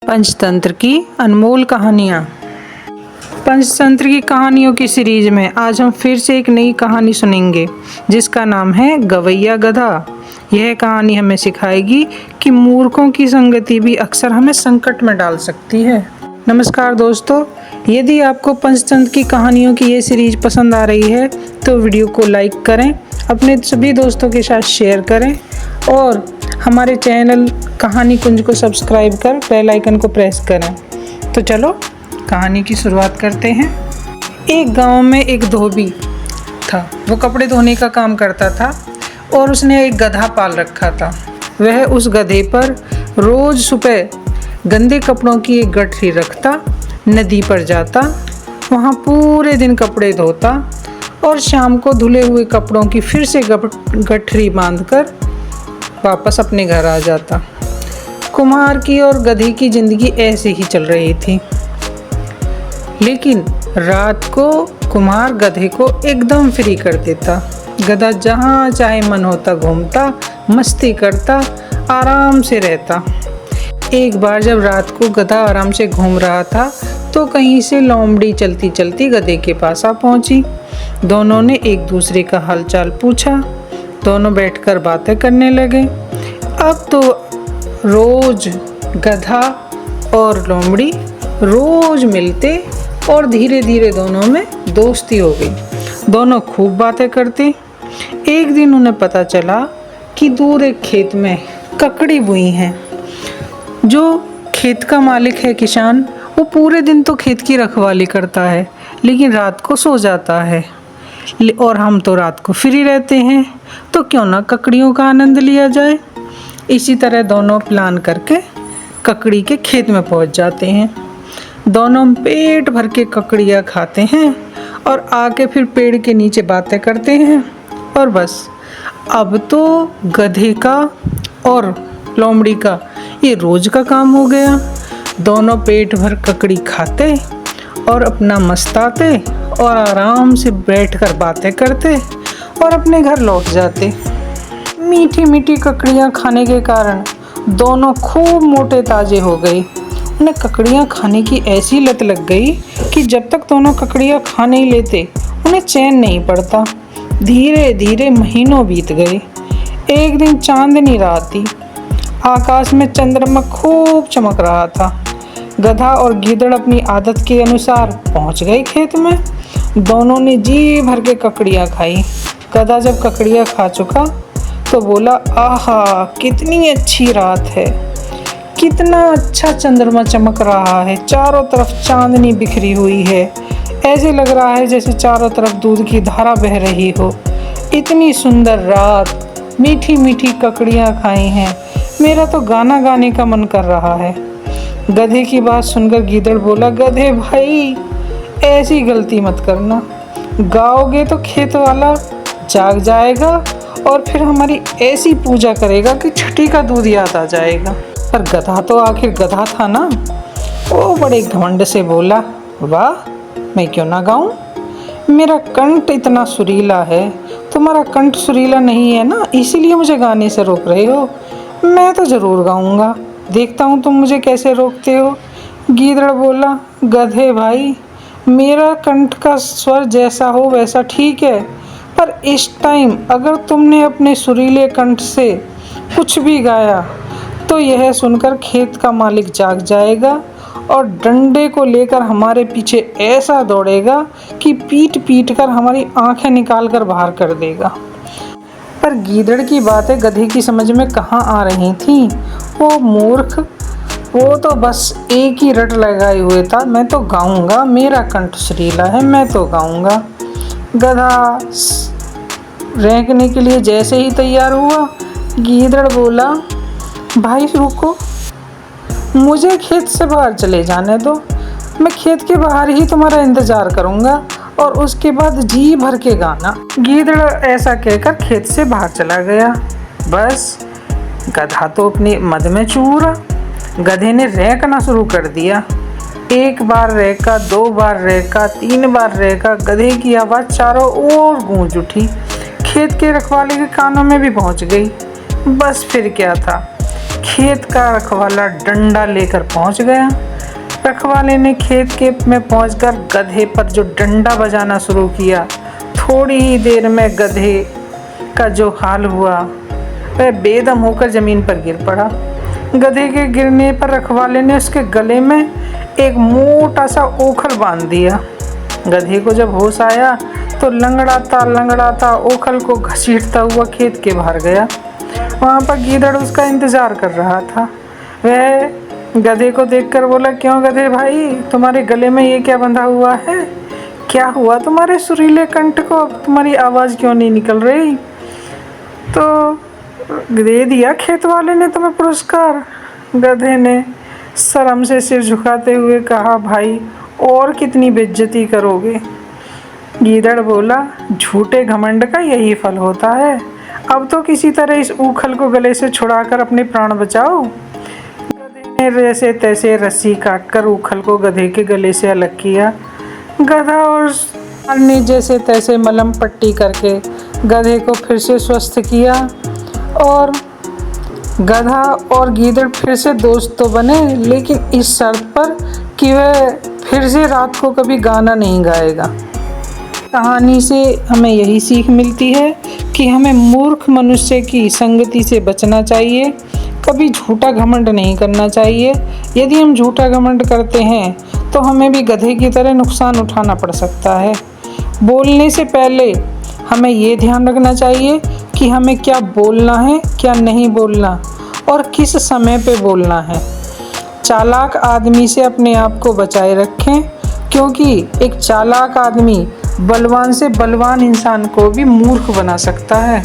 पंचतंत्र की अनमोल कहानियाँ। पंचतंत्र की कहानियों की सीरीज में आज हम फिर से एक नई कहानी सुनेंगे जिसका नाम है गवैया गधा। यह कहानी हमें सिखाएगी कि मूर्खों की संगति भी अक्सर हमें संकट में डाल सकती है। नमस्कार दोस्तों, यदि आपको पंचतंत्र की कहानियों की ये सीरीज पसंद आ रही है तो वीडियो को लाइक करें, अपने सभी दोस्तों के साथ शेयर करें और हमारे चैनल कहानी कुंज को सब्सक्राइब कर बेल आइकन को प्रेस करें। तो चलो कहानी की शुरुआत करते हैं। एक गांव में एक धोबी था। वो कपड़े धोने का काम करता था और उसने एक गधा पाल रखा था। वह उस गधे पर रोज सुबह गंदे कपड़ों की एक गठरी रखता, नदी पर जाता, वहाँ पूरे दिन कपड़े धोता और शाम को धुले हुए कपड़ों की फिर से गठरी बांधकर वापस अपने घर आ जाता। कुम्हार की और गधे की जिंदगी ऐसे ही चल रही थी। लेकिन रात को कुम्हार गधे को एकदम फ्री कर देता। गधा जहाँ चाहे मन होता घूमता, मस्ती करता, आराम से रहता। एक बार जब रात को गधा आराम से घूम रहा था तो कहीं से लोमड़ी चलती चलती गधे के पास आ पहुंची। दोनों ने एक दूसरे का हालचाल पूछा। दोनों बैठकर बातें करने लगे। अब तो रोज गधा और लोमड़ी रोज मिलते और धीरे धीरे दोनों में दोस्ती हो गई। दोनों खूब बातें करते। एक दिन उन्हें पता चला कि दूर एक खेत में ककड़ी बोई है। जो खेत का मालिक है किसान, वो पूरे दिन तो खेत की रखवाली करता है लेकिन रात को सो जाता है और हम तो रात को फ्री रहते हैं, तो क्यों ना ककड़ियों का आनंद लिया जाए। इसी तरह दोनों प्लान करके ककड़ी के खेत में पहुंच जाते हैं। दोनों पेट भर के ककड़ियाँ खाते हैं और आके फिर पेड़ के नीचे बातें करते हैं। और बस अब तो गधे का और लोमड़ी का ये रोज का काम हो गया। दोनों पेट भर ककड़ी खाते और अपना मस्ताते और आराम से बैठकर बातें करते और अपने घर लौट जाते। मीठी मीठी ककड़ियाँ खाने के कारण दोनों खूब मोटे ताजे हो गए। उन्हें ककड़ियाँ खाने की ऐसी लत लग गई कि जब तक दोनों ककड़ियाँ खा नहीं लेते उन्हें चैन नहीं पड़ता। धीरे धीरे महीनों बीत गए। एक दिन चांदनी रात थी। आकाश में चंद्रमा खूब चमक रहा था। गधा और गीदड़ अपनी आदत के अनुसार पहुंच गए खेत में। दोनों ने जी भर के ककड़ियाँ खाई। गधा जब ककड़ियाँ खा चुका तो बोला, आहा कितनी अच्छी रात है, कितना अच्छा चंद्रमा चमक रहा है, चारों तरफ चांदनी बिखरी हुई है, ऐसे लग रहा है जैसे चारों तरफ दूध की धारा बह रही हो। इतनी सुंदर रात, मीठी मीठी ककड़ियाँ खाई हैं, मेरा तो गाना गाने का मन कर रहा है। गधे की बात सुनकर गीदड़ बोला, गधे भाई ऐसी गलती मत करना, गाओगे तो खेत वाला जाग जाएगा और फिर हमारी ऐसी पूजा करेगा कि छठी का दूध याद आ जाएगा। पर गधा तो आखिर गधा था ना। वो बड़े घमंड से बोला, वाह मैं क्यों ना गाऊं, मेरा कंठ इतना सुरीला है। तुम्हारा कंठ सुरीला नहीं है ना, इसीलिए मुझे गाने से रोक रहे हो। मैं तो ज़रूर गाऊंगा, देखता हूँ तुम मुझे कैसे रोकते हो। गीदड़ बोला, गधे भाई मेरा कंठ का स्वर जैसा हो वैसा ठीक है, पर इस टाइम अगर तुमने अपने सुरीले कंठ से कुछ भी गाया तो यह सुनकर खेत का मालिक जाग जाएगा और डंडे को लेकर हमारे पीछे ऐसा दौड़ेगा कि पीट पीट कर हमारी आंखें निकाल कर बाहर कर देगा। पर गीदड़ की बातें गधे की समझ में कहाँ आ रही थी। वो मूर्ख, वो तो बस एक ही रट लगाए हुए था, मैं तो गाऊंगा, मेरा कंठ सुरीला है, मैं तो गाऊंगा। गधा रेंकने के लिए जैसे ही तैयार हुआ, गीदड़ बोला, भाई रुको, मुझे खेत से बाहर चले जाने दो, मैं खेत के बाहर ही तुम्हारा इंतज़ार करूंगा और उसके बाद जी भर के गाना। गीदड़ ऐसा कहकर खेत से बाहर चला गया। बस गधा तो अपने मद में चूरा। गधे ने रेंकना शुरू कर दिया। एक बार रेंका, दो बार रेंका, तीन बार रेंका। गधे की आवाज़ चारों ओर गूंज उठी, खेत के रखवाले के कानों में भी पहुंच गई। बस फिर क्या था, खेत का रखवाला डंडा लेकर पहुंच गया। रखवाले ने खेत के में पहुंचकर गधे पर जो डंडा बजाना शुरू किया, थोड़ी ही देर में गधे का जो हाल हुआ वह बेदम होकर जमीन पर गिर पड़ा। गधे के गिरने पर रखवाले ने उसके गले में एक मोटा सा ओखल बांध दिया। गधे को जब होश आया तो लंगड़ाता लंगड़ाता ओखल को घसीटता हुआ खेत के बाहर गया। वहाँ पर गीदड़ उसका इंतजार कर रहा था। वह गधे को देखकर बोला, क्यों गधे भाई, तुम्हारे गले में ये क्या बंधा हुआ है? क्या हुआ तुम्हारे सुरीले कंठ को? तुम्हारी आवाज़ क्यों नहीं निकल रही? तो दे दिया खेत वाले ने तुम्हें पुरस्कार। गधे ने शर्म से सिर झुकाते हुए कहा, भाई और कितनी बेइज्जती करोगे? गीदड़ बोला, झूठे घमंड का यही फल होता है। अब तो किसी तरह इस ऊखल को गले से छुड़ाकर अपने प्राण बचाओ। गधे ने जैसे तैसे रस्सी काटकर ऊखल को गधे के गले से अलग किया। गधा और ने जैसे तैसे मलहम पट्टी करके गधे को फिर से स्वस्थ किया और गधा और गीदड़ फिर से दोस्त तो बने, लेकिन इस शर्त पर कि वह फिर से रात को कभी गाना नहीं गाएगा। कहानी से हमें यही सीख मिलती है कि हमें मूर्ख मनुष्य की संगति से बचना चाहिए, कभी झूठा घमंड नहीं करना चाहिए। यदि हम झूठा घमंड करते हैं तो हमें भी गधे की तरह नुकसान उठाना पड़ सकता है। बोलने से पहले हमें ये ध्यान रखना चाहिए कि हमें क्या बोलना है, क्या नहीं बोलना और किस समय पे बोलना है। चालाक आदमी से अपने आप को बचाए रखें, क्योंकि एक चालाक आदमी बलवान से बलवान इंसान को भी मूर्ख बना सकता है।